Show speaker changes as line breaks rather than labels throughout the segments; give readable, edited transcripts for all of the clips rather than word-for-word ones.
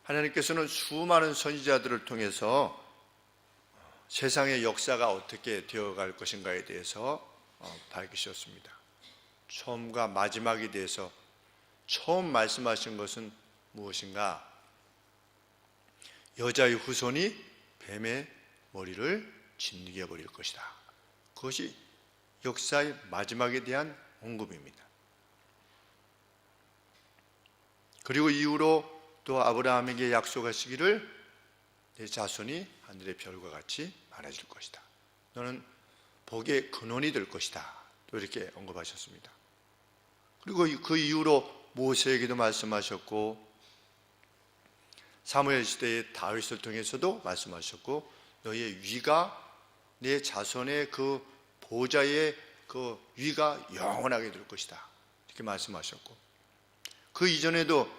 하나님께서는 수많은 선지자들을 통해서 세상의 역사가 어떻게 되어갈 것인가에 대해서 밝히셨습니다. 처음과 마지막에 대해서 처음 말씀하신 것은 무엇인가? 여자의 후손이 뱀의 머리를 짓누겨 버릴 것이다. 그것이 역사의 마지막에 대한 언급입니다. 그리고 이후로 또 아브라함에게 약속하시기를 내 자손이 하늘의 별과 같이 많아질 것이다. 너는 복의 근원이 될 것이다. 또 이렇게 언급하셨습니다. 그리고 그 이후로 모세에게도 말씀하셨고 사무엘 시대의 다윗을 통해서도 말씀하셨고 너희의 위가 내 자손의 그 보좌의 그 위가 영원하게 될 것이다. 이렇게 말씀하셨고 그 이전에도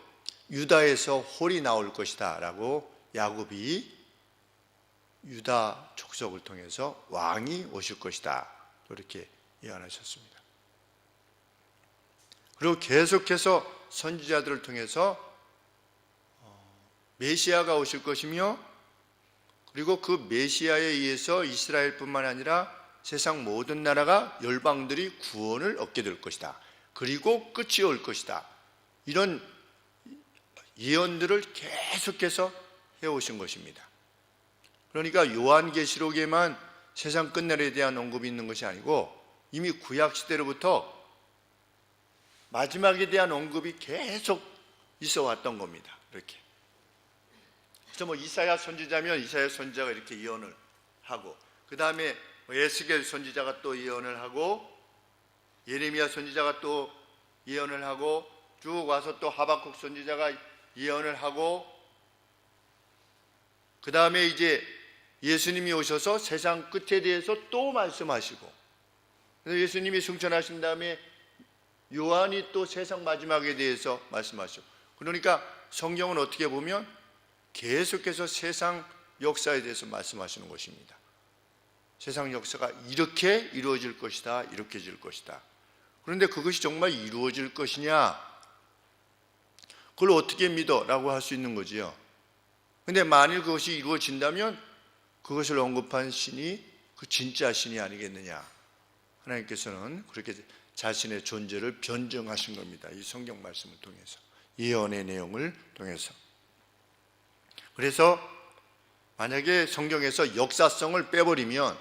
유다에서 홀이 나올 것이다 라고 야곱이 유다 족속을 통해서 왕이 오실 것이다. 이렇게 예언하셨습니다. 그리고 계속해서 선지자들을 통해서 메시아가 오실 것이며 그리고 그 메시아에 의해서 이스라엘뿐만 아니라 세상 모든 나라가 열방들이 구원을 얻게 될 것이다. 그리고 끝이 올 것이다. 이런 예언들을 계속해서 해오신 것입니다. 그러니까 요한계시록에만 세상 끝날에 대한 언급이 있는 것이 아니고 이미 구약시대로부터 마지막에 대한 언급이 계속 있어 왔던 겁니다. 이렇게. 그래서 이사야 선지자면 이사야 선지자가 이렇게 예언을 하고 그 다음에 에스겔 선지자가 또 예언을 하고 예레미야 선지자가 또 예언을 하고 쭉 와서 또 하박국 선지자가 예언을 하고 그 다음에 이제 예수님이 오셔서 세상 끝에 대해서 또 말씀하시고 그래서 예수님이 승천하신 다음에 요한이 또 세상 마지막에 대해서 말씀하시고 그러니까 성경은 어떻게 보면 계속해서 세상 역사에 대해서 말씀하시는 것입니다. 세상 역사가 이렇게 이루어질 것이다. 이렇게 질 것이다. 그런데 그것이 정말 이루어질 것이냐? 그걸 어떻게 믿어? 라고 할 수 있는 거지요. 근데 만일 그것이 이루어진다면 그것을 언급한 신이 그 진짜 신이 아니겠느냐. 하나님께서는 그렇게 자신의 존재를 변증하신 겁니다. 이 성경 말씀을 통해서. 예언의 내용을 통해서. 그래서 만약에 성경에서 역사성을 빼버리면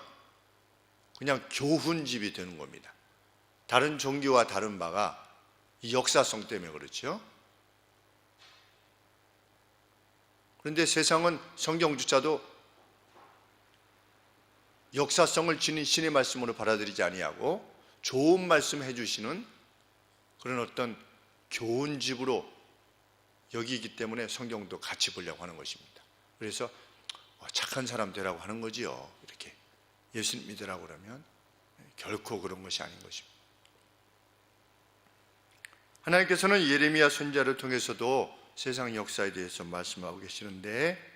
그냥 교훈집이 되는 겁니다. 다른 종교와 다른 바가 이 역사성 때문에 그렇죠. 그런데 세상은 성경조차도 역사성을 지닌 신의 말씀으로 받아들이지 아니하고 좋은 말씀 해주시는 그런 어떤 교훈집으로 여기기 때문에 성경도 같이 보려고 하는 것입니다. 그래서 착한 사람 되라고 하는 거지요. 이렇게 예수님 믿으라고 그러면 결코 그런 것이 아닌 것입니다. 하나님께서는 예레미야 선지자를 통해서도 세상 역사에 대해서 말씀하고 계시는데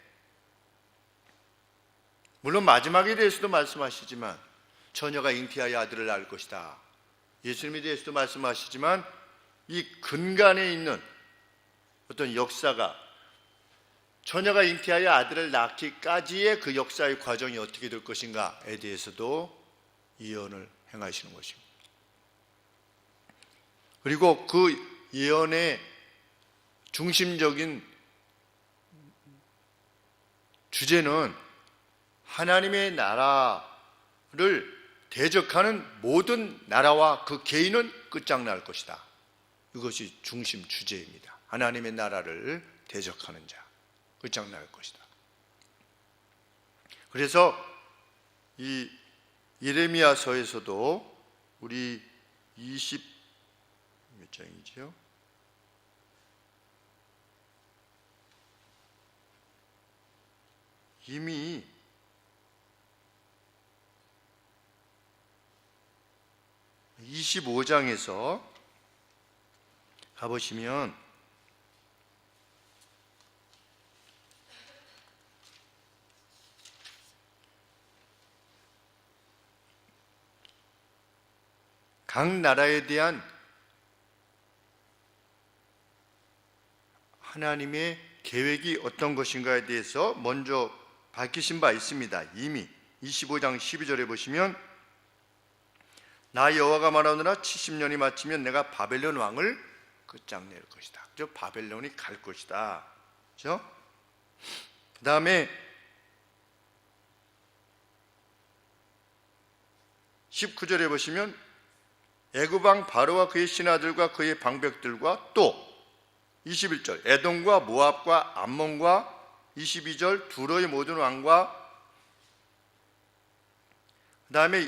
물론 마지막에 대해서도 말씀하시지만 처녀가 잉태하여 아들을 낳을 것이다. 예수님에 대해서도 말씀하시지만 이 근간에 있는 어떤 역사가 처녀가 잉태하여 아들을 낳기까지의 그 역사의 과정이 어떻게 될 것인가에 대해서도 예언을 행하시는 것입니다. 그리고 그 예언의 중심적인 주제는 하나님의 나라를 대적하는 모든 나라와 그 개인은 끝장날 것이다. 이것이 중심 주제입니다. 하나님의 나라를 대적하는 자, 끝장날 것이다. 그래서 이 예레미야서에서도 우리 20 몇 장이죠? 이미 25장에서 가보시면 각 나라에 대한 하나님의 계획이 어떤 것인가에 대해서 먼저 밝히신 바 있습니다. 이미 25장 12절에 보시면 나 여호와가 말하노라 70년이 마치면 내가 바벨론 왕을 끝장낼 것이다. 저 바벨론이 갈 것이다. 그렇죠? 그 다음에 19절에 보시면 애굽 왕 바로와 그의 신하들과 그의 방백들과 또 21절 에돔과 모압과 암몬과 22절 두로의 모든 왕과 그 다음에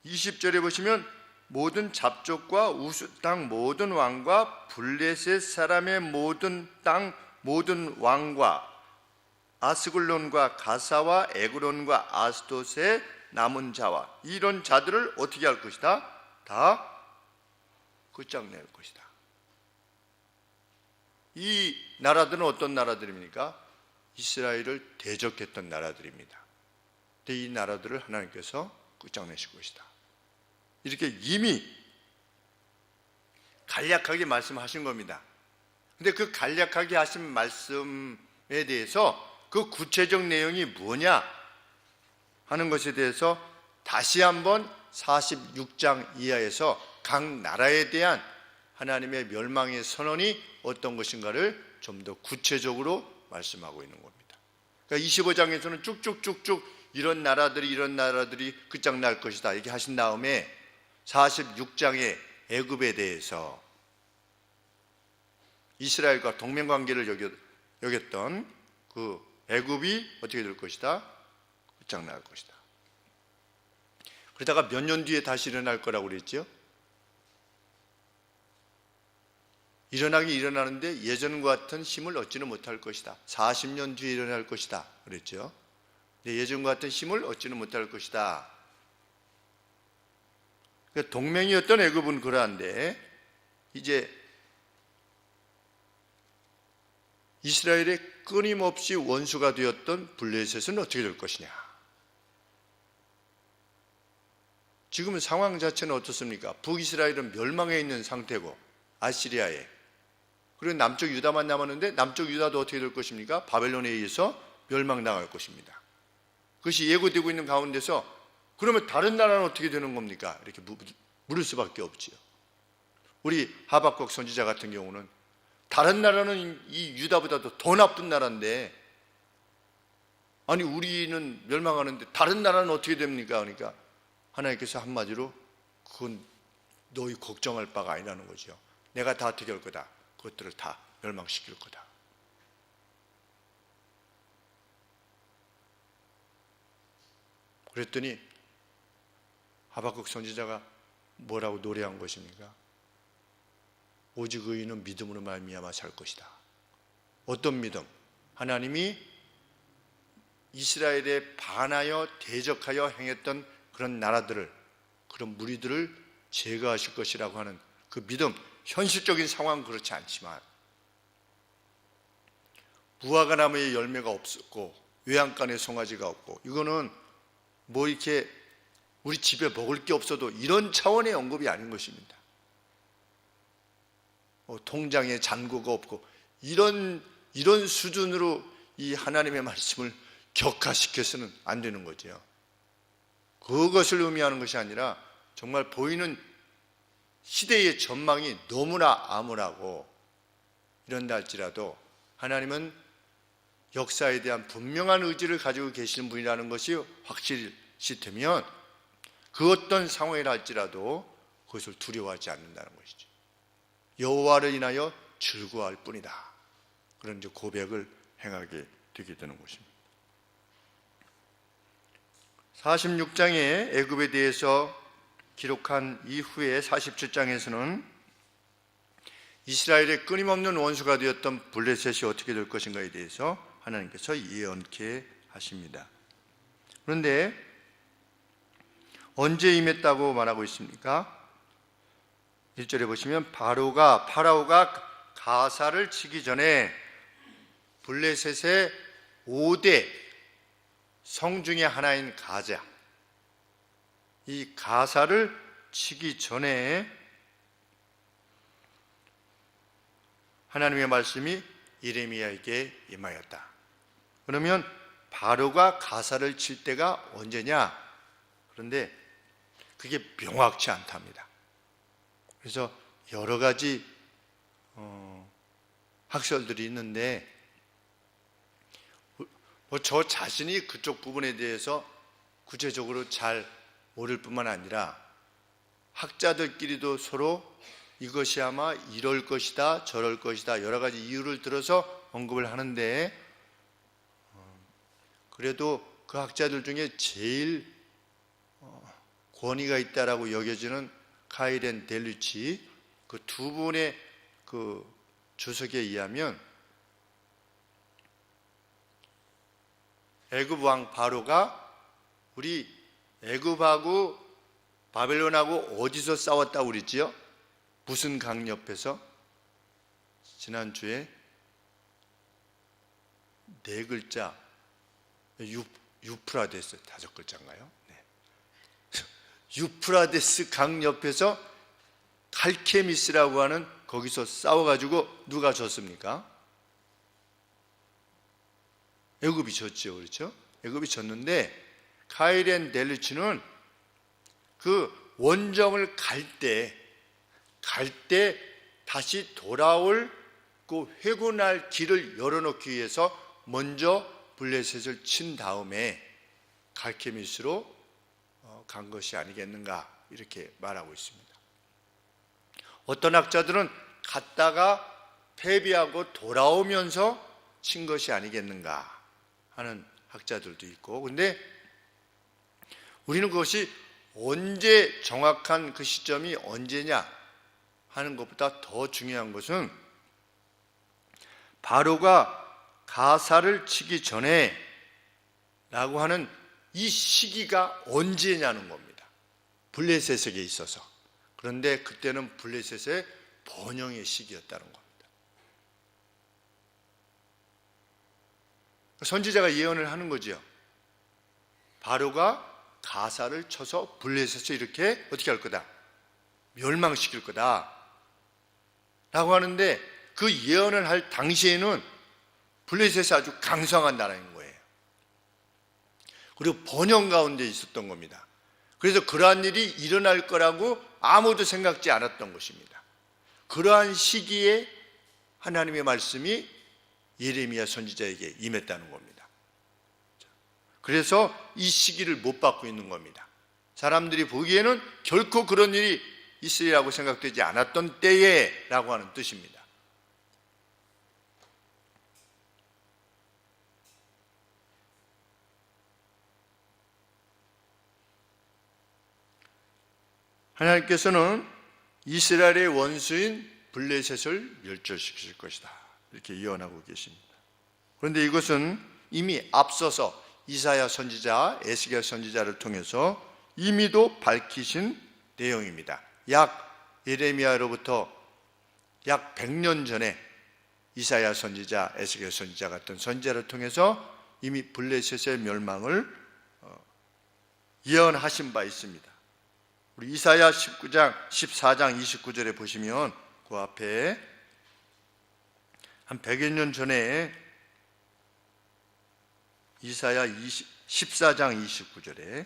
20절에 보시면 모든 잡족과 우스 땅 모든 왕과 블레셋 사람의 모든 땅 모든 왕과 아스글론과 가사와 에그론과 아스돗의 남은 자와 이런 자들을 어떻게 할 것이다? 다 끝장낼 것이다. 이 나라들은 어떤 나라들입니까? 이스라엘을 대적했던 나라들입니다. 근데 이 나라들을 하나님께서 끝장내실 것이다. 이렇게 이미 간략하게 말씀하신 겁니다. 근데 그 간략하게 하신 말씀에 대해서 그 구체적 내용이 뭐냐 하는 것에 대해서 다시 한번 46장 이하에서 각 나라에 대한 하나님의 멸망의 선언이 어떤 것인가를 좀 더 구체적으로 말씀하고 있는 겁니다. 그러니까 25장에서는 쭉쭉쭉쭉 이런 나라들이 끝장날 것이다 이렇게 하신 다음에 46장의 애굽에 대해서 이스라엘과 동맹관계를 여겼던 그 애굽이 어떻게 될 것이다? 끝장날 것이다. 그러다가 몇 년 뒤에 다시 일어날 거라고 그랬죠? 일어나긴 일어나는데 예전과 같은 힘을 얻지는 못할 것이다. 40년 뒤에 일어날 것이다 그랬죠? 근데 예전과 같은 힘을 얻지는 못할 것이다. 동맹이었던 애굽은 그러한데 이제 이스라엘의 끊임없이 원수가 되었던 블레셋은 어떻게 될 것이냐. 지금은 상황 자체는 어떻습니까? 북이스라엘은 멸망해 있는 상태고 아시리아에, 그리고 남쪽 유다만 남았는데 남쪽 유다도 어떻게 될 것입니까? 바벨론에 의해서 멸망당할 것입니다. 그것이 예고되고 있는 가운데서 그러면 다른 나라는 어떻게 되는 겁니까? 이렇게 물을 수밖에 없지요. 우리 하박국 선지자 같은 경우는 다른 나라는 이 유다보다도 더 나쁜 나라인데 아니 우리는 멸망하는데 다른 나라는 어떻게 됩니까? 그러니까 하나님께서 한마디로 그건 너희 걱정할 바가 아니라는 거죠. 내가 다 어떻게 할 거다. 그것들을 다 멸망시킬 거다. 그랬더니 하박국 선지자가 뭐라고 노래한 것입니까? 오직 의인은 믿음으로 말미암아 살 것이다. 어떤 믿음? 하나님이 이스라엘에 반하여 대적하여 행했던 그런 나라들을, 그런 무리들을 제거하실 것이라고 하는 그 믿음. 현실적인 상황은 그렇지 않지만 무화과 나무에 열매가 없었고 외양간에 송아지가 없고 이거는 뭐 이렇게 우리 집에 먹을 게 없어도 이런 차원의 언급이 아닌 것입니다. 통장에 잔고가 없고 이런 수준으로 이 하나님의 말씀을 격화시켜서는 안 되는 거죠. 그것을 의미하는 것이 아니라 정말 보이는 시대의 전망이 너무나 암울하고 이런다 할지라도 하나님은 역사에 대한 분명한 의지를 가지고 계시는 분이라는 것이 확실시 되면 그 어떤 상황이라 할지라도 그것을 두려워하지 않는다는 것이죠. 여호와를 인하여 즐거워할 뿐이다. 그런 이제 고백을 행하게 되게 되는 것입니다. 46장의 애굽에 대해서 기록한 이후에 47장에서는 이스라엘의 끊임없는 원수가 되었던 블레셋이 어떻게 될 것인가에 대해서 하나님께서 예언케 하십니다. 그런데 언제 임했다고 말하고 있습니까? 1절에 보시면 파라오가 가사를 치기 전에 블레셋의 5대 성 중에 하나인 가자, 이 가사를 치기 전에 하나님의 말씀이 예레미야에게 임하였다. 그러면 바로가 가사를 칠 때가 언제냐? 그런데 그게 명확치 않답니다. 그래서 여러 가지 학설들이 있는데 저 자신이 그쪽 부분에 대해서 구체적으로 잘 모를 뿐만 아니라 학자들끼리도 서로 이것이 아마 이럴 것이다 저럴 것이다 여러 가지 이유를 들어서 언급을 하는데, 그래도 그 학자들 중에 제일 권위가 있다라고 여겨지는 카이렌 델루치, 그 두 분의 그 주석에 의하면 애굽 왕 바로가 우리 애굽하고 바벨론하고 어디서 싸웠다고 그랬지요? 무슨 강 옆에서? 지난주에 네 글자 유프라데스 5글자인가요? 네. 유프라데스 강 옆에서 칼케미스라고 하는 거기서 싸워가지고 누가 졌습니까? 애굽이 졌죠, 그렇죠? 애굽이 졌는데 카이렌 델루치는 그 원정을 갈 때 다시 돌아올 그 회군할 길을 열어놓기 위해서 먼저 블레셋을 친 다음에 갈케미스로 간 것이 아니겠는가 이렇게 말하고 있습니다. 어떤 학자들은 갔다가 패배하고 돌아오면서 친 것이 아니겠는가 하는 학자들도 있고, 근데 우리는 그것이 언제 정확한 그 시점이 언제냐 하는 것보다 더 중요한 것은 바로가 가사를 치기 전에 라고 하는 이 시기가 언제냐는 겁니다. 블레셋에게 있어서. 그런데 그때는 블레셋의 번영의 시기였다는 겁니다. 선지자가 예언을 하는 거죠. 바로가 가사를 쳐서 블레셋을 이렇게 어떻게 할 거다? 멸망시킬 거다 라고 하는데, 그 예언을 할 당시에는 블레셋이 아주 강성한 나라인 거예요. 그리고 번영 가운데 있었던 겁니다. 그래서 그러한 일이 일어날 거라고 아무도 생각지 않았던 것입니다. 그러한 시기에 하나님의 말씀이 예레미야 선지자에게 임했다는 겁니다. 그래서 이 시기를 못 받고 있는 겁니다. 사람들이 보기에는 결코 그런 일이 있으리라고 생각되지 않았던 때에 라고 하는 뜻입니다. 하나님께서는 이스라엘의 원수인 블레셋을 멸절시키실 것이다 이렇게 예언하고 계십니다. 그런데 이것은 이미 앞서서 이사야 선지자, 에스겔 선지자를 통해서 이미도 밝히신 내용입니다. 약 예레미야로부터 약 100년 전에 이사야 선지자, 에스겔 선지자 같은 선지자를 통해서 이미 블레셋의 멸망을 예언하신 바 있습니다. 우리 이사야 14장 29절에 보시면 그 앞에 한 100여 년 전에 이사야 14장 29절에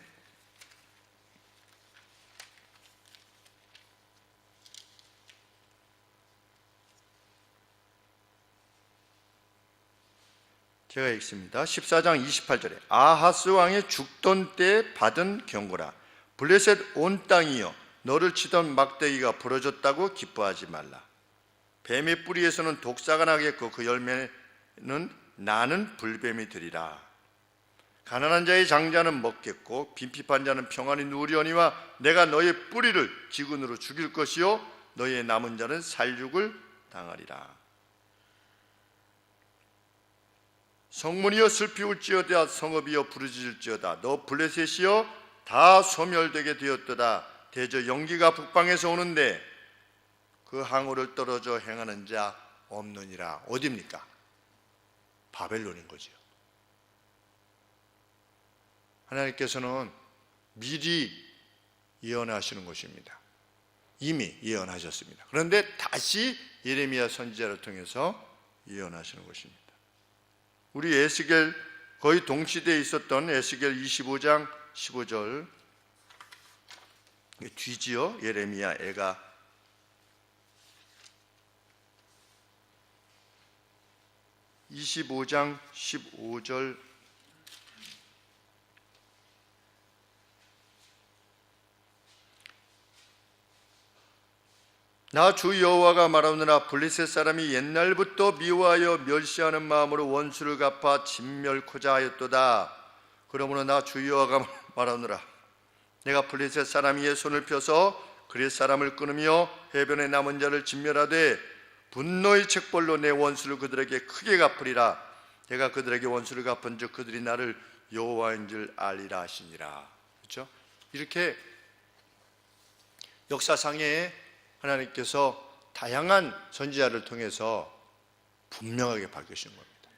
제가 읽습니다. 14장 28절에 아하스 왕의 죽던 때 받은 경고라. 블레셋 온 땅이여 너를 치던 막대기가 부러졌다고 기뻐하지 말라. 뱀의 뿌리에서는 독사가 나겠고 그 열매는 나는 불뱀이 되리라. 가난한 자의 장자는 먹겠고 빈핍한 자는 평안히 누우려니와 내가 너의 뿌리를 기근으로 죽일 것이요 너의 남은 자는 살육을 당하리라. 성문이여 슬피 울지어다 성읍이여 부르짖을지어다 너 블레셋이여 다 소멸되게 되었도다. 대저 연기가 북방에서 오는데 그 항우를 떨어져 행하는 자 없느니라. 어디입니까? 바벨론인 거죠. 하나님께서는 미리 예언하시는 것입니다. 이미 예언하셨습니다. 그런데 다시 예레미야 선지자를 통해서 예언하시는 것입니다. 우리 에스겔 거의 동시대에 있었던 에스겔 25장 15절 뒤지요. 예레미야 애가 25장 15절 나 주 여호와가 말하노라 블레셋 사람이 옛날부터 미워하여 멸시하는 마음으로 원수를 갚아 진멸코자 하였도다. 그러므로 나 주 여호와가 말하노라 내가 블레셋 사람 위에 손을 펴서 그렛 사람을 끊으며 해변에 남은 자를 진멸하되 분노의 책벌로 내 원수를 그들에게 크게 갚으리라. 내가 그들에게 원수를 갚은즉 그들이 나를 여호와인 줄 알리라 하시니라. 그렇죠? 이렇게 역사상에 하나님께서 다양한 선지자를 통해서 분명하게 밝히신 겁니다.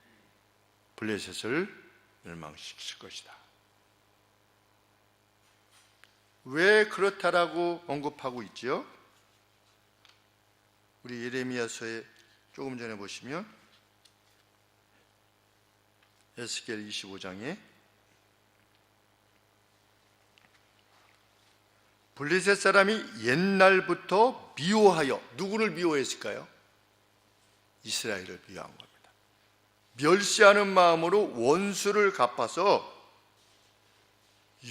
블레셋을 멸망시킬 것이다. 왜 그렇다라고 언급하고 있지요? 우리 예레미야서에 조금 전에 보시면 에스겔 25장에 블레셋 사람이 옛날부터 미워하여, 누구를 미워했을까요? 이스라엘을 미워한 겁니다. 멸시하는 마음으로 원수를 갚아서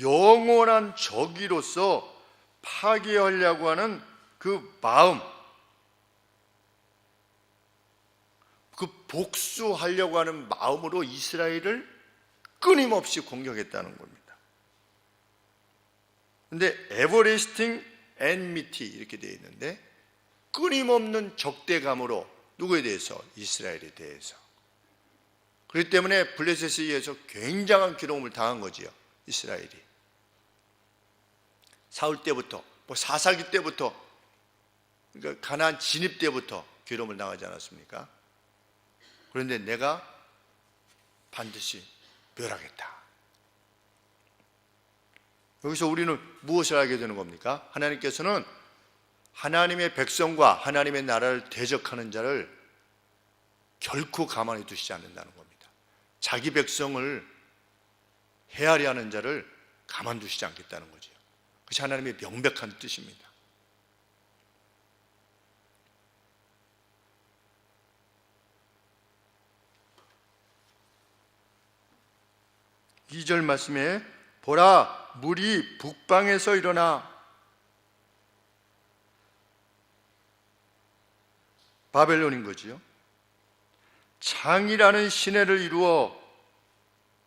영원한 적이로서 파괴하려고 하는 그 마음, 그 복수하려고 하는 마음으로 이스라엘을 끊임없이 공격했다는 겁니다. 근데 everlasting enmity 이렇게 되어 있는데 끊임없는 적대감으로 누구에 대해서? 이스라엘에 대해서. 그렇기 때문에 블레셋에 의해서 굉장한 괴로움을 당한 거지요. 이스라엘이. 사울 때부터, 사사기 때부터, 그러니까 가나안 진입 때부터 괴로움을 당하지 않았습니까? 그런데 내가 반드시 멸하겠다. 여기서 우리는 무엇을 알게 되는 겁니까? 하나님께서는 하나님의 백성과 하나님의 나라를 대적하는 자를 결코 가만히 두시지 않는다는 겁니다. 자기 백성을 헤아려 하는 자를 가만두시지 않겠다는 거죠. 그것이 하나님의 명백한 뜻입니다. 이 절 말씀에 보라 물이 북방에서 일어나 바벨론인 거지요. 창이라는 시내를 이루어,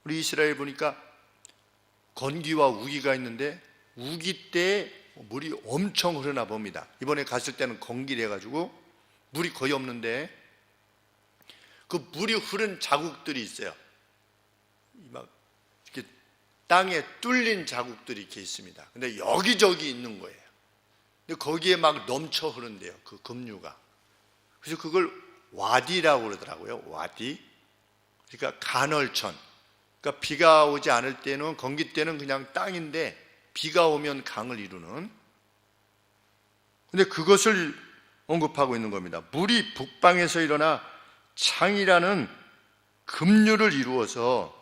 우리 이스라엘 보니까 건기와 우기가 있는데 우기 때 물이 엄청 흐르나 봅니다. 이번에 갔을 때는 건기를 해가지고 물이 거의 없는데 그 물이 흐른 자국들이 있어요. 막 이렇게 땅에 뚫린 자국들이 이렇게 있습니다. 근데 여기저기 있는 거예요. 근데 거기에 막 넘쳐 흐른대요. 그 급류가. 그래서 그걸 와디라고 그러더라고요. 와디. 그러니까 간헐천. 그러니까 비가 오지 않을 때는, 건기 때는 그냥 땅인데 비가 오면 강을 이루는. 근데 그것을 언급하고 있는 겁니다. 물이 북방에서 일어나 창이라는 급류를 이루어서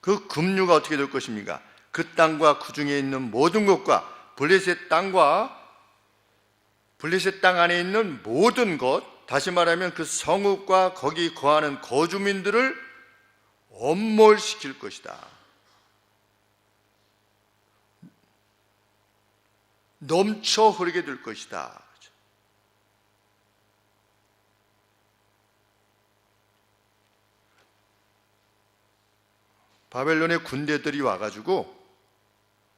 그 급류가 어떻게 될 것입니까? 그 땅과 그 중에 있는 모든 것과 블레셋 땅 안에 있는 모든 것, 다시 말하면 그 성읍과 거기 거하는 거주민들을 엄몰시킬 것이다. 넘쳐 흐르게 될 것이다. 바벨론의 군대들이 와가지고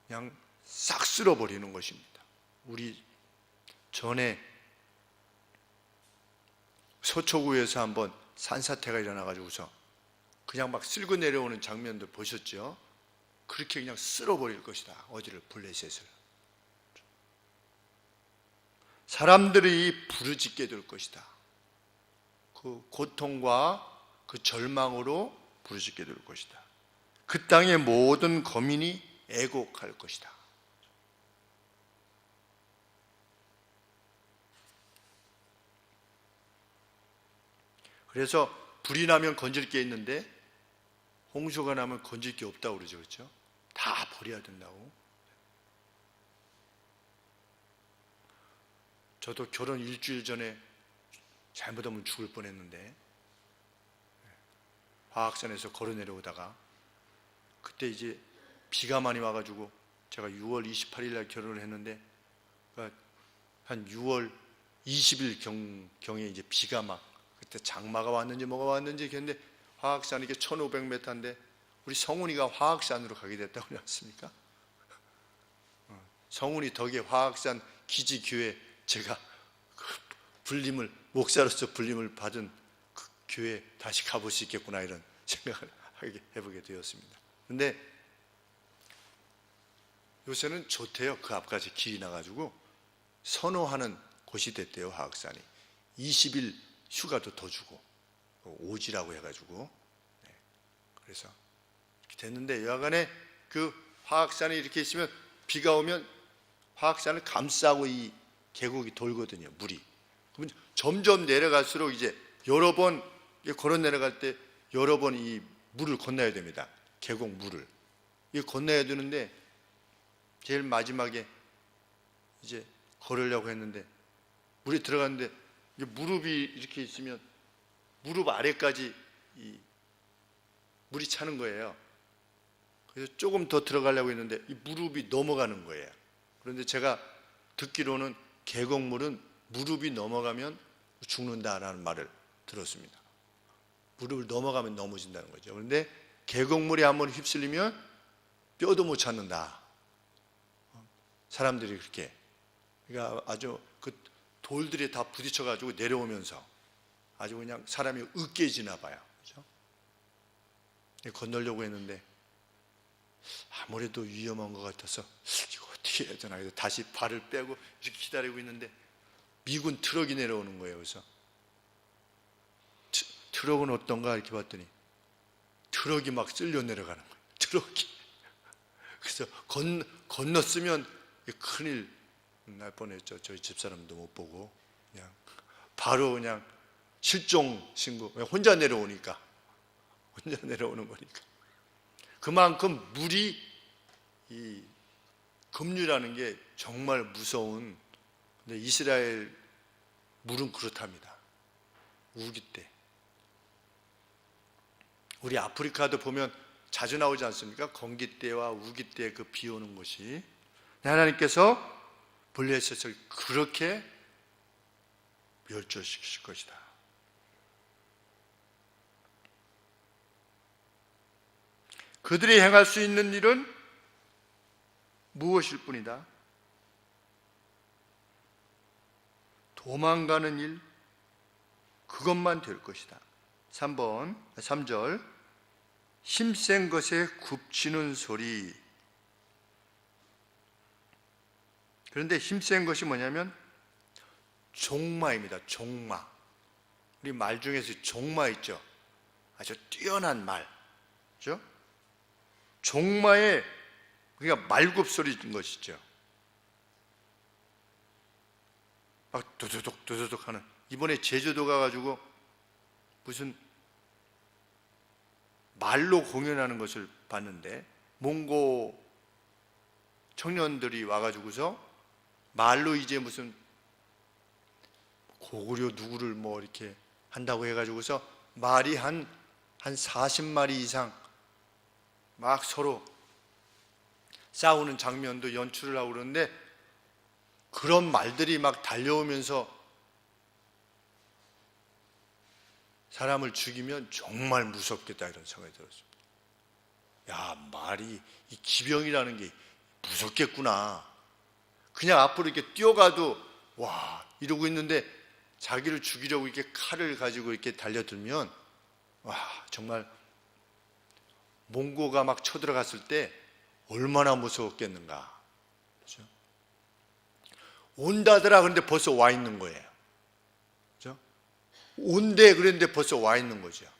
그냥 싹 쓸어버리는 것입니다. 우리 전에 서초구에서 한번 산사태가 일어나가지고서 그냥 막 쓸고 내려오는 장면들 보셨죠? 그렇게 그냥 쓸어버릴 것이다. 어디를? 블레셋을. 사람들이 부르짖게 될 것이다. 그 고통과 그 절망으로 부르짖게 될 것이다. 그 땅의 모든 거민이 애곡할 것이다. 그래서 불이 나면 건질 게 있는데 홍수가 나면 건질 게 없다고 그러죠. 그렇죠? 다 버려야 된다고. 저도 결혼 일주일 전에 잘못하면 죽을 뻔했는데 화학산에서 걸어 내려오다가 그때 이제 비가 많이 와가지고 제가 6월 28일 날 결혼을 했는데 그러니까 한 6월 20일 경에 이제 비가 막 그때 장마가 왔는지 뭐가 왔는지 했는데 화학산이 이게 1500m인데 우리 성훈이가 화학산으로 가게 됐다고 그러지 않습니까? 성훈이 덕에 화학산 기지교회 제가 그 불림을 목사로서 불림을 받은 그 교회 다시 가볼 수 있겠구나 이런 생각을 해보게 되었습니다. 그런데 요새는 좋대요. 그 앞까지 길이 나가지고 선호하는 곳이 됐대요. 화학산이 20일 휴가도 더 주고 오지라고 해가지고 그래서 이렇게 됐는데 여하간에 그 화학산이 이렇게 있으면 비가 오면 화학산을 감싸고 이 계곡이 돌거든요. 물이. 그러면 점점 내려갈수록 이제 여러 번 걸어 내려갈 때 여러 번 이 물을 건너야 됩니다. 계곡 물을. 이 건너야 되는데 제일 마지막에 이제 걸으려고 했는데 물에 들어갔는데 무릎이 이렇게 있으면 무릎 아래까지 이 물이 차는 거예요. 그래서 조금 더 들어가려고 했는데 이 무릎이 넘어가는 거예요. 그런데 제가 듣기로는 계곡물은 무릎이 넘어가면 죽는다라는 말을 들었습니다. 무릎을 넘어가면 넘어진다는 거죠. 그런데 계곡물에 한번 휩쓸리면 뼈도 못 찾는다. 사람들이 그렇게 그러니까 아주 그 돌들이 다 부딪혀가지고 내려오면서 아주 그냥 사람이 으깨지나 봐요. 그렇죠? 건너려고 했는데 아무래도 위험한 것 같아서 이거 어떻게 해야 되나 해서 다시 발을 빼고 이렇게 기다리고 있는데 미군 트럭이 내려오는 거예요. 그래서 트럭은 어떤가 이렇게 봤더니 트럭이 막 쓸려 내려가는 거예요. 트럭이. 그래서 건넜으면 큰일 날 뻔했죠. 저희 집사람도 못 보고 그냥 바로 그냥 실종 신고. 혼자 내려오니까 혼자 내려오는 거니까 그만큼 물이 이 급류라는 게 정말 무서운. 근데 이스라엘 물은 그렇답니다. 우기 때 우리 아프리카도 보면 자주 나오지 않습니까? 건기 때와 우기 때 그 비 오는 것이 하나님께서 블레셋을 그렇게 멸절시키실 것이다. 그들이 행할 수 있는 일은 무엇일 뿐이다. 도망가는 일, 그것만 될 것이다. 3절 힘센 것에 굽치는 소리. 그런데 힘센 것이 뭐냐면 종마입니다. 종마. 우리 말 중에서 종마 있죠. 아주 뛰어난 말. 그렇죠? 종마의 그러니까 말굽소리인 것이죠. 막 도도독 도도독 하는. 이번에 제주도 가가지고 무슨 말로 공연하는 것을 봤는데 몽고 청년들이 와가지고서 말로 이제 무슨 고구려 누구를 뭐 이렇게 한다고 해가지고서 말이 한 40마리 이상 막 서로 싸우는 장면도 연출을 하고 그러는데 그런 말들이 막 달려오면서 사람을 죽이면 정말 무섭겠다 이런 생각이 들었습니다. 야, 말이 이 기병이라는 게 무섭겠구나. 그냥 앞으로 이렇게 뛰어가도 와 이러고 있는데 자기를 죽이려고 이렇게 칼을 가지고 이렇게 달려들면 와 정말 몽고가 막 쳐들어갔을 때 얼마나 무서웠겠는가. 그렇죠? 온다더라 그런데 벌써 와 있는 거예요. 그렇죠? 온대 그랬는데 벌써 와 있는 거죠.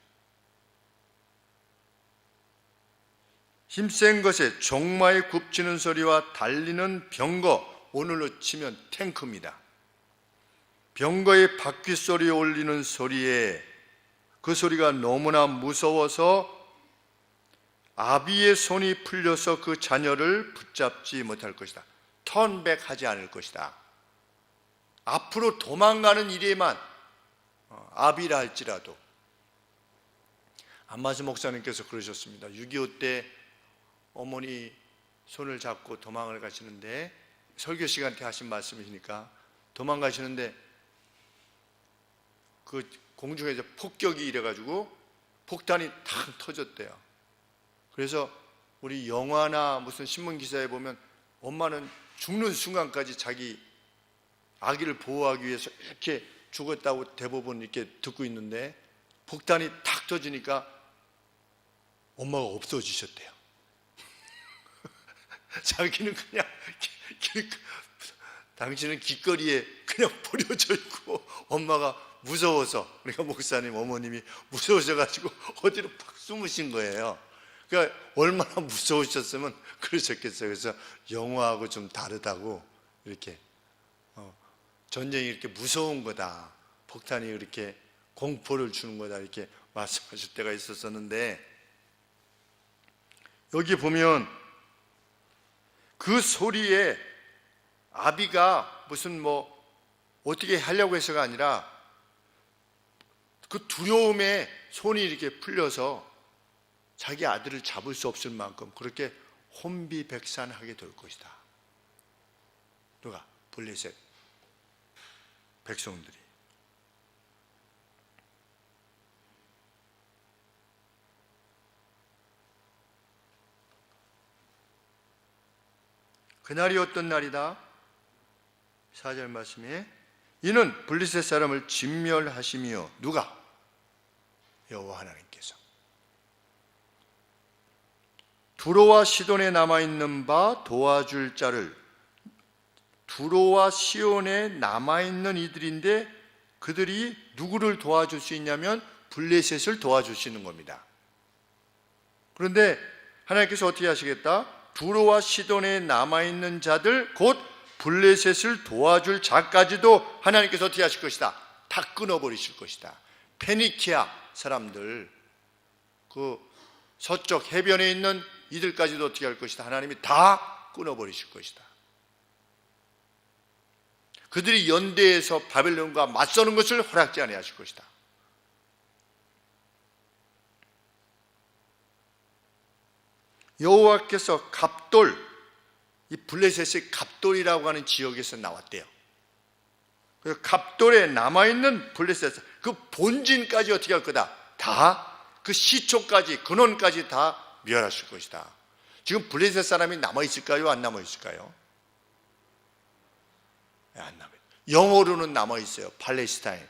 힘센 것에 종마에 굽치는 소리와 달리는 병거, 오늘로 치면 탱크입니다. 병거의 바퀴 소리에 울리는 소리에 그 소리가 너무나 무서워서 아비의 손이 풀려서 그 자녀를 붙잡지 못할 것이다. 턴백하지 않을 것이다. 앞으로 도망가는 일에만 아비라 할지라도. 안마스 목사님께서 그러셨습니다. 6.25 때 어머니 손을 잡고 도망을 가시는데, 설교 시간 때 하신 말씀이시니까 도망가시는데 그 공중에서 폭격이 이래가지고 폭탄이 탁 터졌대요. 그래서 우리 영화나 무슨 신문 기사에 보면 엄마는 죽는 순간까지 자기 아기를 보호하기 위해서 이렇게 죽었다고 대부분 이렇게 듣고 있는데, 폭탄이 탁 터지니까 엄마가 없어지셨대요. 자기는 그냥 당신은 길거리에 그냥 버려져 있고 엄마가 무서워서, 그러니까 목사님 어머님이 무서우셔가지고 어디로 팍 숨으신 거예요. 그러니까 얼마나 무서우셨으면 그러셨겠어요. 그래서 영화하고 좀 다르다고, 이렇게 전쟁이 이렇게 무서운 거다, 폭탄이 이렇게 공포를 주는 거다, 이렇게 말씀하실 때가 있었었는데, 여기 보면 그 소리에 아비가 무슨 어떻게 하려고 해서가 아니라 그 두려움에 손이 이렇게 풀려서 자기 아들을 잡을 수 없을 만큼 그렇게 혼비백산하게 될 것이다. 누가? 블레셋 백성들이. 그날이 어떤 날이다? 4절 말씀에 이는 블레셋 사람을 진멸하시며, 누가? 여호와 하나님께서. 두로와 시돈에 남아있는 바 도와줄 자를, 두로와 시온에 남아있는 이들인데 그들이 누구를 도와줄 수 있냐면 블레셋을 도와주시는 겁니다. 그런데 하나님께서 어떻게 하시겠다? 두로와 시돈에 남아있는 자들, 곧 블레셋을 도와줄 자까지도 하나님께서 어떻게 하실 것이다? 다 끊어버리실 것이다. 페니키아 사람들, 그 서쪽 해변에 있는 이들까지도 어떻게 할 것이다? 하나님이 다 끊어버리실 것이다. 그들이 연대해서 바벨론과 맞서는 것을 허락지 아니하실 것이다. 여호와께서 갑돌, 이 블레셋이 갑돌이라고 하는 지역에서 나왔대요. 그래서 갑돌에 남아있는 블레셋, 그 본진까지 어떻게 할 거다? 다 그 시초까지, 근원까지 다 멸하실 것이다. 지금 블레셋 사람이 남아있을까요? 안 남아있을까요? 안 남아요. 영어로는 남아있어요. 팔레스타인.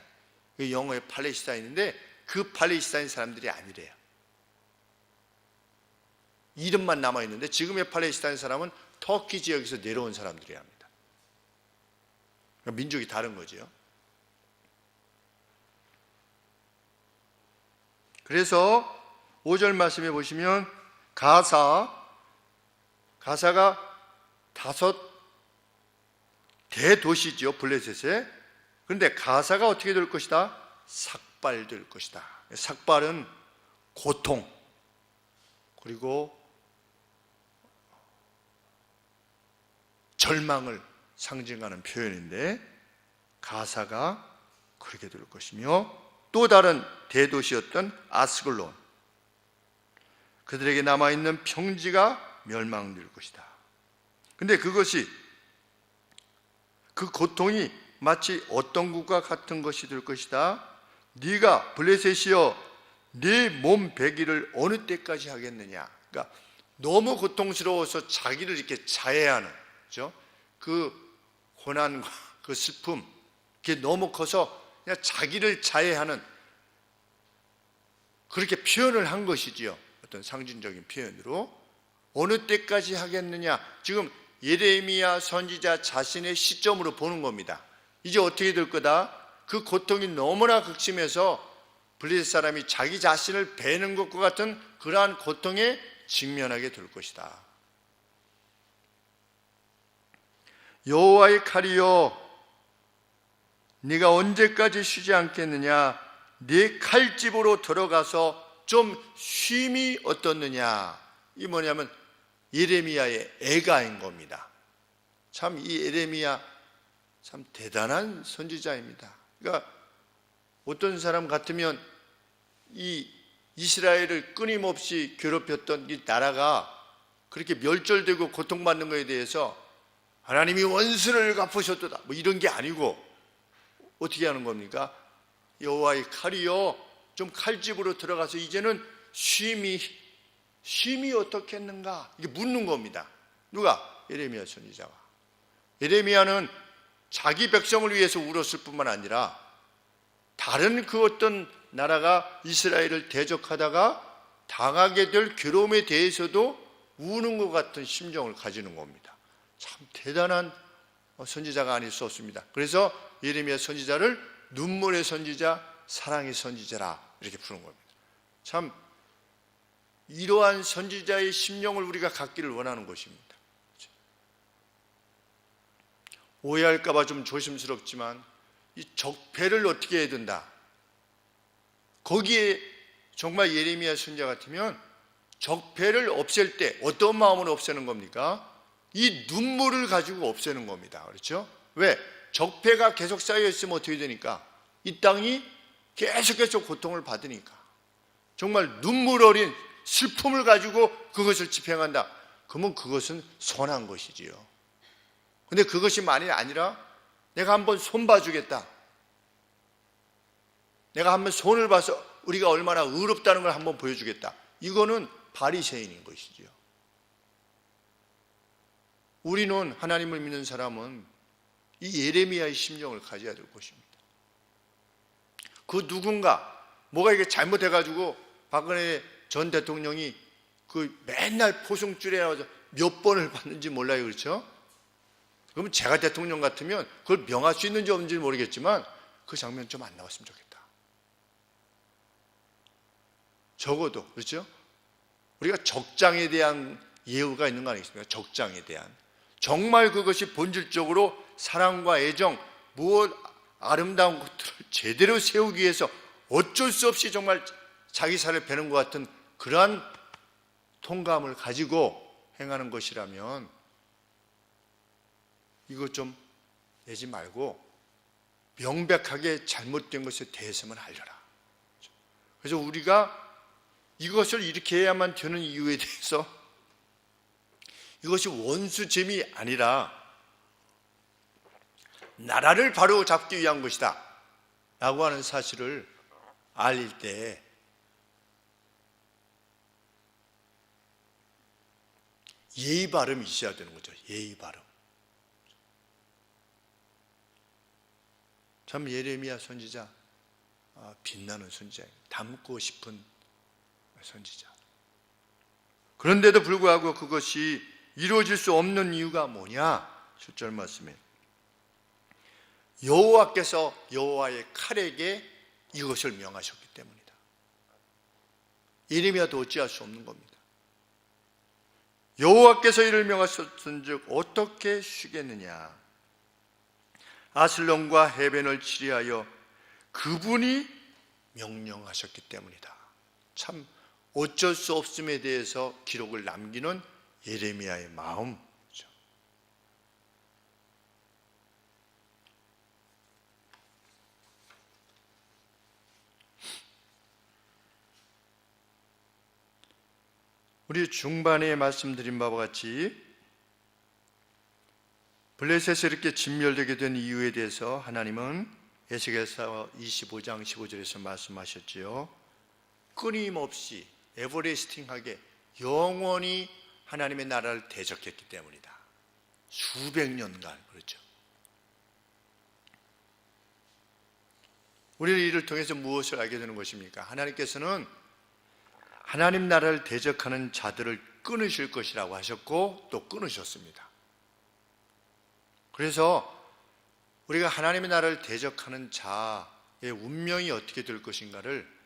영어의 팔레스타인인데 그 팔레스타인 사람들이 아니래요. 이름만 남아있는데 지금의 팔레스타인 사람은 터키 지역에서 내려온 사람들이야 합니다. 그러니까 민족이 다른 거죠. 그래서 5절 말씀에 보시면 가사가 5 대도시죠, 블레셋에. 그런데 가사가 어떻게 될 것이다? 삭발될 것이다. 삭발은 고통, 그리고 절망을 상징하는 표현인데, 가사가 그렇게 될 것이며, 또 다른 대도시였던 아스글론, 그들에게 남아있는 평지가 멸망될 것이다. 근데 그것이, 그 고통이 마치 어떤 것과 같은 것이 될 것이다. 네가 블레셋이여 네 몸 배기를 어느 때까지 하겠느냐. 그러니까 너무 고통스러워서 자기를 이렇게 자해하는, 그렇죠? 그 고난과 그 슬픔, 그게 너무 커서 그냥 자기를 자해하는, 그렇게 표현을 한 것이지요. 어떤 상징적인 표현으로. 어느 때까지 하겠느냐. 지금 예레미야 선지자 자신의 시점으로 보는 겁니다. 이제 어떻게 될 거다? 그 고통이 너무나 극심해서 블레셋 사람이 자기 자신을 베는 것과 같은 그러한 고통에 직면하게 될 것이다. 여호와의 칼이여 네가 언제까지 쉬지 않겠느냐. 네 칼집으로 들어가서 좀 쉼이 어떻느냐. 이 뭐냐면 예레미야의 애가인 겁니다. 참 이 예레미야 참 대단한 선지자입니다. 그러니까 어떤 사람 같으면 이 이스라엘을 끊임없이 괴롭혔던 이 나라가 그렇게 멸절되고 고통받는 것에 대해서 하나님이 원수를 갚으셨도다 뭐 이런 게 아니고 어떻게 하는 겁니까? 여호와의 칼이요 좀 칼집으로 들어가서 이제는 쉼이 어떻겠는가 이게 묻는 겁니다. 누가? 예레미야 선지자가. 예레미야는 자기 백성을 위해서 울었을 뿐만 아니라 다른 그 어떤 나라가 이스라엘을 대적하다가 당하게 될 괴로움에 대해서도 우는 것 같은 심정을 가지는 겁니다. 참 대단한 선지자가 아닐 수 없습니다. 그래서 예레미야 선지자를 눈물의 선지자, 사랑의 선지자라 이렇게 부르는 겁니다. 참 이러한 선지자의 심령을 우리가 갖기를 원하는 것입니다. 오해할까 봐 좀 조심스럽지만 이 적폐를 어떻게 해야 된다. 거기에 정말 예레미야 선지자 같으면 적폐를 없앨 때 어떤 마음으로 없애는 겁니까? 이 눈물을 가지고 없애는 겁니다. 그렇죠? 왜? 적폐가 계속 쌓여 있으면 어떻게 되니까? 이 땅이 계속해서 고통을 받으니까. 정말 눈물 어린 슬픔을 가지고 그것을 집행한다. 그러면 그것은 선한 것이지요. 근데 그것이 만일 아니라 내가 한번 손 봐주겠다. 내가 한번 손을 봐서 우리가 얼마나 의롭다는 걸 한번 보여주겠다. 이거는 바리새인인 것이지요. 우리는 하나님을 믿는 사람은 이 예레미야의 심정을 가져야 될 것입니다. 그 누군가 뭐가 이게 잘못해가지고 박근혜 전 대통령이 그 맨날 포승줄에 나와서 몇 번을 받는지 몰라요. 그렇죠? 그러면 제가 대통령 같으면 그걸 명할 수 있는지 없는지 모르겠지만 그 장면 좀 안 나왔으면 좋겠다. 적어도 그렇죠? 우리가 적장에 대한 예우가 있는 거 아니겠습니까? 적장에 대한 정말 그것이 본질적으로 사랑과 애정 무엇 아름다운 것들을 제대로 세우기 위해서 어쩔 수 없이 정말 자기 살을 베는 것 같은 그러한 통감을 가지고 행하는 것이라면 이거 좀 내지 말고 명백하게 잘못된 것에 대해서만 알려라. 그래서 우리가 이것을 이렇게 해야만 되는 이유에 대해서 이것이 원수잼이 아니라 나라를 바로 잡기 위한 것이다 라고 하는 사실을 알릴 때 예의 바름이 있어야 되는 거죠. 예의 바름. 참 예레미야 선지자 빛나는 선지자입니다. 닮고 싶은 선지자. 그런데도 불구하고 그것이 이루어질 수 없는 이유가 뭐냐? 7절 말씀에 여호와께서 여호와의 칼에게 이것을 명하셨기 때문이다. 예레미야도 어찌할 수 없는 겁니다. 여호와께서 이를 명하셨은즉 어떻게 쉬겠느냐? 아슬론과 해변을 치리하여 그분이 명령하셨기 때문이다. 참 어쩔 수 없음에 대해서 기록을 남기는 예레미야의 마음. 우리 중반에 말씀드린 바와 같이 블레셋에 이렇게 진멸되게 된 이유에 대해서 하나님은 에스겔서 25장 15절에서 말씀하셨지요. 끊임없이 에버레스팅하게 영원히 하나님의 나라를 대적했기 때문이다. 수백 년간. 그렇죠. 우리는 이를 통해서 무엇을 알게 되는 것입니까? 하나님께서는 하나님 나라를 대적하는 자들을 끊으실 것이라고 하셨고 또 끊으셨습니다. 그래서 우리가 하나님의 나라를 대적하는 자의 운명이 어떻게 될 것인가를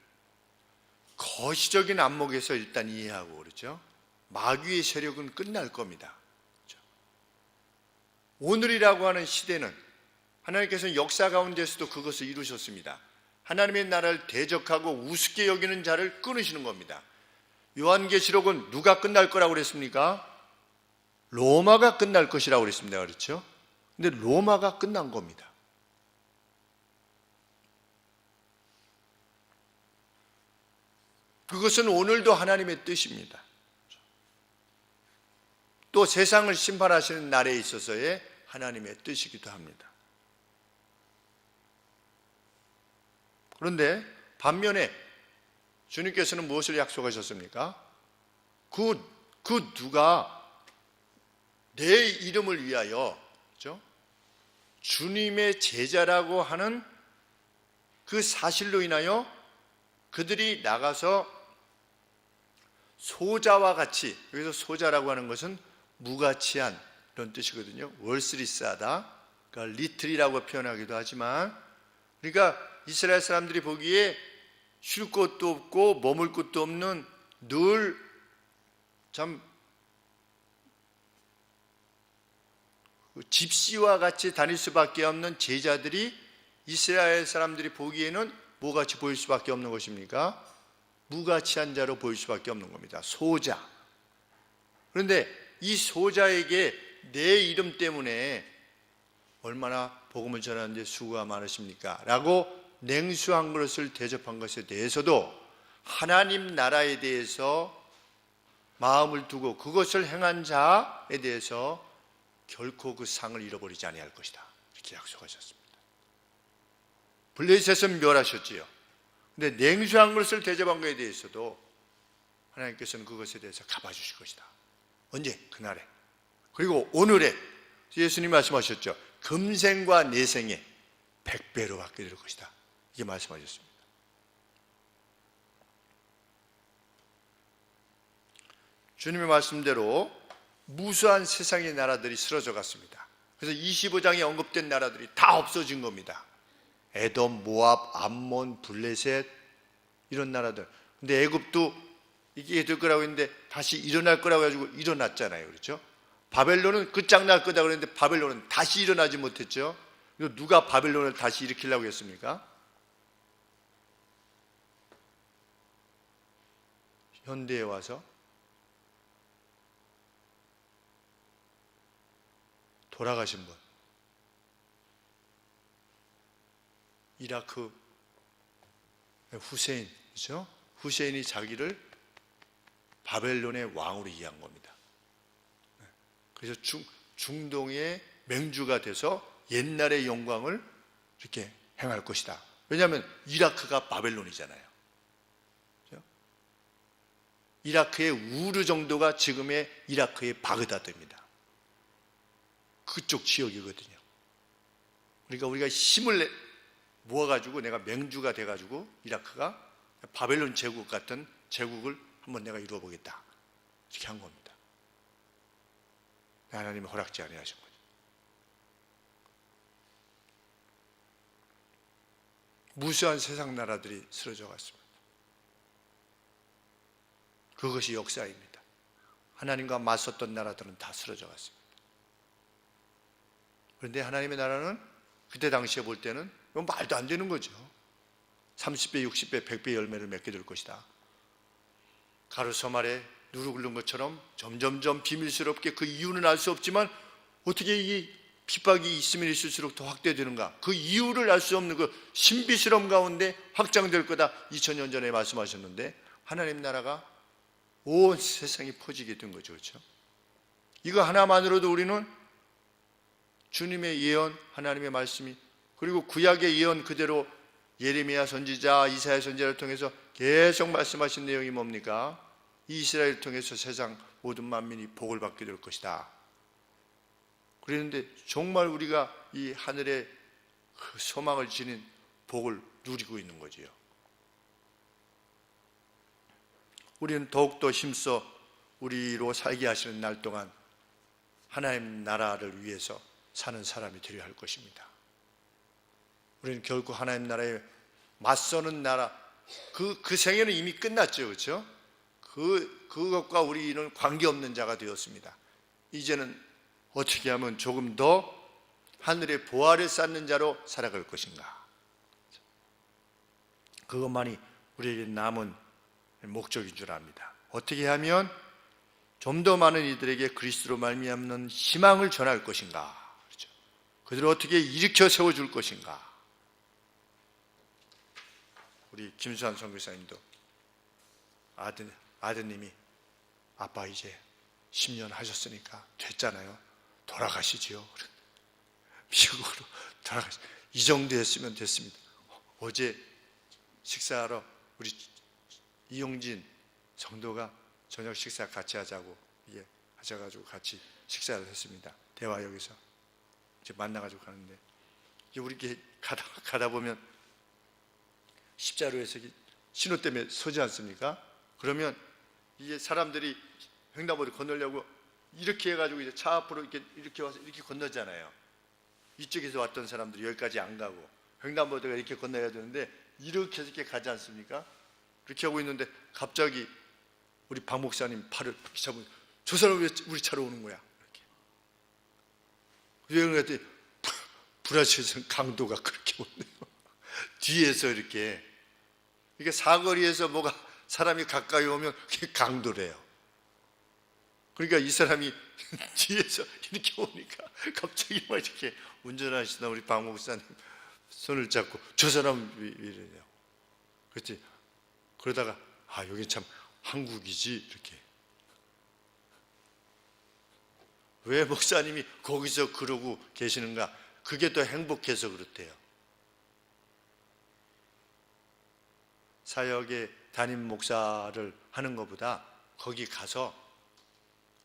거시적인 안목에서 일단 이해하고 그렇죠. 마귀의 세력은 끝날 겁니다. 그렇죠? 오늘이라고 하는 시대는 하나님께서는 역사 가운데서도 그것을 이루셨습니다. 하나님의 나라를 대적하고 우습게 여기는 자를 끊으시는 겁니다. 요한계시록은 누가 끝날 거라고 그랬습니까? 로마가 끝날 것이라고 그랬습니다. 그렇죠? 근데 로마가 끝난 겁니다. 그것은 오늘도 하나님의 뜻입니다. 또 세상을 심판하시는 날에 있어서의 하나님의 뜻이기도 합니다. 그런데 반면에 주님께서는 무엇을 약속하셨습니까? 그 누가 내 이름을 위하여, 그렇죠? 주님의 제자라고 하는 그 사실로 인하여 그들이 나가서 소자와 같이, 여기서 소자라고 하는 것은 무가치한 이런 뜻이거든요. 월스리스하다, 그러니까 리틀이라고 표현하기도 하지만, 그러니까 이스라엘 사람들이 보기에 쉴 곳도 없고 머물 곳도 없는 늘 참 집시와 같이 다닐 수밖에 없는 제자들이 이스라엘 사람들이 보기에는 뭐같이 보일 수밖에 없는 것입니까? 무가치한 자로 보일 수밖에 없는 겁니다. 소자. 그런데 이 소자에게 내 이름 때문에 얼마나 복음을 전하는데 수고가 많으십니까? 라고 냉수한 것을 대접한 것에 대해서도 하나님 나라에 대해서 마음을 두고 그것을 행한 자에 대해서 결코 그 상을 잃어버리지 아니할 것이다, 이렇게 약속하셨습니다. 블레셋은 멸하셨지요. 근데 냉수한 것을 대접한 것에 대해서도 하나님께서는 그것에 대해서 갚아주실 것이다. 언제? 그날에. 그리고 오늘에 예수님이 말씀하셨죠. 금생과 내생에 100배로 받게 될 것이다, 이게 말씀하셨습니다. 주님의 말씀대로 무수한 세상의 나라들이 쓰러져 갔습니다. 그래서 25장에 언급된 나라들이 다 없어진 겁니다. 에돔, 모압, 암몬, 블레셋, 이런 나라들. 근데 애굽도 이게 될 거라고 했는데 다시 일어날 거라고 해가지고 일어났잖아요. 그렇죠? 바벨론은 끝장날 거다 그랬는데 바벨론은 다시 일어나지 못했죠. 누가 바벨론을 다시 일으키려고 했습니까? 현대에 와서 돌아가신 분, 이라크 후세인, 그렇죠? 후세인이 자기를 바벨론의 왕으로 이해한 겁니다. 그래서 중동의 맹주가 돼서 옛날의 영광을 이렇게 행할 것이다. 왜냐하면 이라크가 바벨론이잖아요. 그렇죠? 이라크의 우르 정도가 지금의 이라크의 바그다드입니다. 그쪽 지역이거든요. 그러니까 우리가 힘을 모아가지고 내가 맹주가 돼가지고 이라크가 바벨론 제국 같은 제국을 한번 내가 이루어보겠다, 이렇게 한 겁니다. 하나님이 허락지 아니하신 거죠. 무수한 세상 나라들이 쓰러져 갔습니다. 그것이 역사입니다. 하나님과 맞섰던 나라들은 다 쓰러져 갔습니다. 그런데 하나님의 나라는 그때 당시에 볼 때는 이건 말도 안 되는 거죠. 30배, 60배, 100배 열매를 맺게 될 것이다. 가루섬 아래 누룩 끓는 것처럼 점점점 비밀스럽게, 그 이유는 알 수 없지만 어떻게 이 핍박이 있으면 있을수록 더 확대되는가, 그 이유를 알 수 없는 그 신비스러움 가운데 확장될 거다, 2000년 전에 말씀하셨는데 하나님 나라가 온 세상에 퍼지게 된 거죠. 그렇죠? 이거 하나만으로도 우리는 주님의 예언, 하나님의 말씀이, 그리고 구약의 예언 그대로 예레미야 선지자, 이사야 선지자를 통해서 계속 말씀하신 내용이 뭡니까? 이스라엘을 통해서 세상 모든 만민이 복을 받게 될 것이다. 그랬는데 정말 우리가 이 하늘의 그 소망을 지닌 복을 누리고 있는 거지요. 우리는 더욱더 힘써 우리로 살게 하시는 날 동안 하나님 나라를 위해서 사는 사람이 되려야 할 것입니다. 우리는 결코 하나님 나라에 맞서는 나라, 그 생애는 이미 끝났죠. 그렇죠? 그것과 우리는 관계없는 자가 되었습니다. 이제는 어떻게 하면 조금 더 하늘의 보화를 쌓는 자로 살아갈 것인가? 그것만이 우리에게 남은 목적인 줄 압니다. 어떻게 하면 좀 더 많은 이들에게 그리스도로 말미암는 희망을 전할 것인가, 그렇죠? 그들을 어떻게 일으켜 세워줄 것인가. 우리 김수환 선교사님도 아드님이 아빠 이제 10년 하셨으니까 됐잖아요. 돌아가시지요. 미국으로 돌아가시. 이 정도 했으면 됐습니다. 어제 식사하러 우리 이용진 성도가 저녁 식사 같이 하자고 하셔가지고 같이 식사를 했습니다. 대화역에서 이제 만나가지고 가는데 우리 이렇게 가다 보면 십자로에서 신호 때문에 서지 않습니까? 그러면 이게 사람들이 횡단보도 건너려고 이렇게 해가지고 이제 차 앞으로 이렇게 와서 이렇게 건너잖아요. 이쪽에서 왔던 사람들이 여기까지 안 가고 횡단보도가 이렇게 건너야 되는데 이렇게 해서 이렇게 가지 않습니까? 그렇게 하고 있는데 갑자기 우리 박 목사님 팔을 잡으면 저 사람 왜 우리 차로 오는 거야? 이렇게. 왜 그랬더니 브라질에서는 강도가 그렇게 오네요. 뒤에서 이렇게. 이게 사거리에서 뭐가 사람이 가까이 오면 그게 강도래요. 그러니까 이 사람이 뒤에서 이렇게 오니까 갑자기 막 이렇게 운전하시다 우리 박 목사님 손을 잡고 저 사람 왜 이러냐고. 그랬더니 그러다가 여기 참 한국이지 이렇게. 왜 목사님이 거기서 그러고 계시는가? 그게 더 행복해서 그렇대요. 사역의 담임 목사를 하는 것보다 거기 가서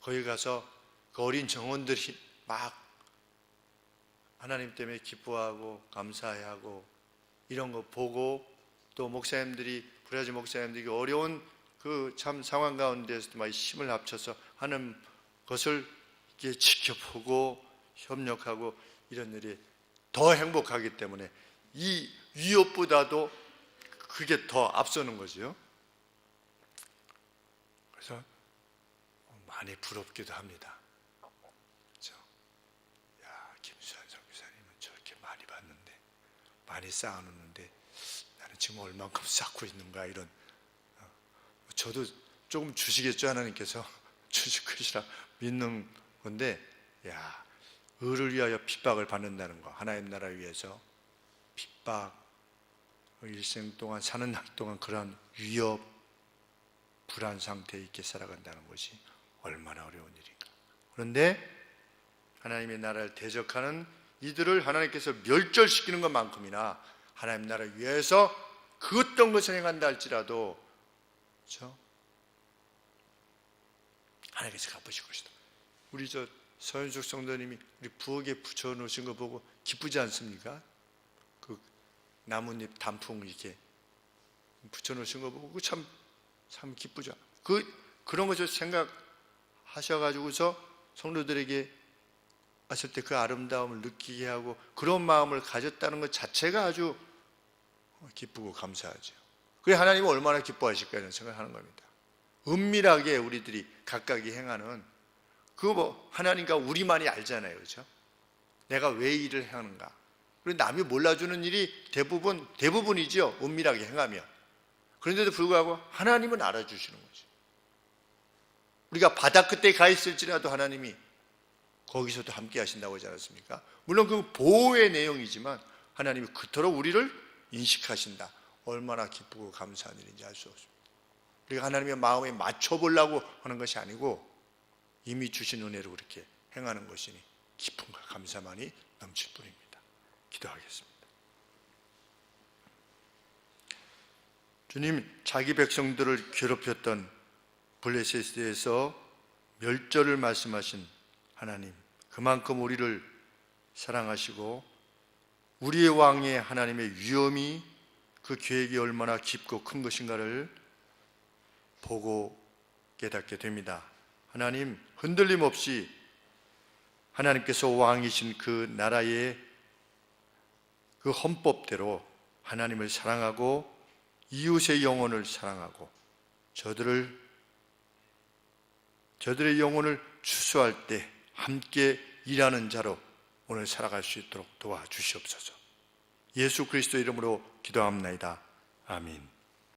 그 어린 정원들이 막 하나님 때문에 기뻐하고 감사해하고 이런 거 보고 또 목사님들이 브라질 목사님들이 어려운 그 참 상황 가운데서도 막 힘을 합쳐서 하는 것을 이렇게 지켜보고 협력하고 이런 일이 더 행복하기 때문에 이 위협보다도 그게 더 앞서는 거죠. 그래서 많이 부럽기도 합니다. 그렇죠? 야, 김수환 선교사님은 저렇게 많이 봤는데 많이 쌓아놓는데 나는 지금 얼만큼 쌓고 있는가 이런. 저도 조금 주시겠죠. 하나님께서 주실 것이라 믿는 건데, 야, 의를 위하여 핍박을 받는다는 거, 하나님 나라 위해서 핍박, 일생 동안 사는 날 동안 그런 위협, 불안 상태에 있게 살아간다는 것이 얼마나 어려운 일인가. 그런데 하나님의 나라를 대적하는 이들을 하나님께서 멸절시키는 것만큼이나 하나님 나라를 위해서 그 어떤 것을 행한다 할지라도 그렇죠? 하나님께서 갚으실 것이다. 우리 저 서현숙 성도님이 우리 부엌에 붙여놓으신 거 보고 기쁘지 않습니까? 그 나뭇잎 단풍 이렇게 붙여놓으신 거 보고 참 기쁘죠. 그런 것을 생각하셔가지고서 성도들에게 왔을 때 그 아름다움을 느끼게 하고 그런 마음을 가졌다는 것 자체가 아주 기쁘고 감사하죠. 그래 하나님은 얼마나 기뻐하실까 이런 생각을 하는 겁니다. 은밀하게 우리들이 각각이 행하는 하나님과 우리만이 알잖아요. 그렇죠? 내가 왜 일을 하는가. 그리고 남이 몰라주는 일이 대부분이죠. 은밀하게 행하면. 그런데도 불구하고 하나님은 알아주시는 거죠. 우리가 바다 끝에 가 있을지라도 하나님이 거기서도 함께 하신다고 하지 않았습니까? 물론 그 보호의 내용이지만 하나님이 그토록 우리를 인식하신다. 얼마나 기쁘고 감사한 일인지 알 수 없습니다. 우리가 하나님의 마음에 맞춰보려고 하는 것이 아니고 이미 주신 은혜로 그렇게 행하는 것이니 기쁨과 감사만이 넘칠 뿐입니다. 기도하겠습니다. 주님, 자기 백성들을 괴롭혔던 블레셋에 대해서 멸절을 말씀하신 하나님, 그만큼 우리를 사랑하시고 우리의 왕의 하나님의 위엄이 그 계획이 얼마나 깊고 큰 것인가를 보고 깨닫게 됩니다. 하나님, 흔들림 없이 하나님께서 왕이신 그 나라의 그 헌법대로 하나님을 사랑하고 이웃의 영혼을 사랑하고 저들의 영혼을 추수할 때 함께 일하는 자로 오늘 살아갈 수 있도록 도와주시옵소서. 예수 그리스도 이름으로 기도합나이다.
아멘.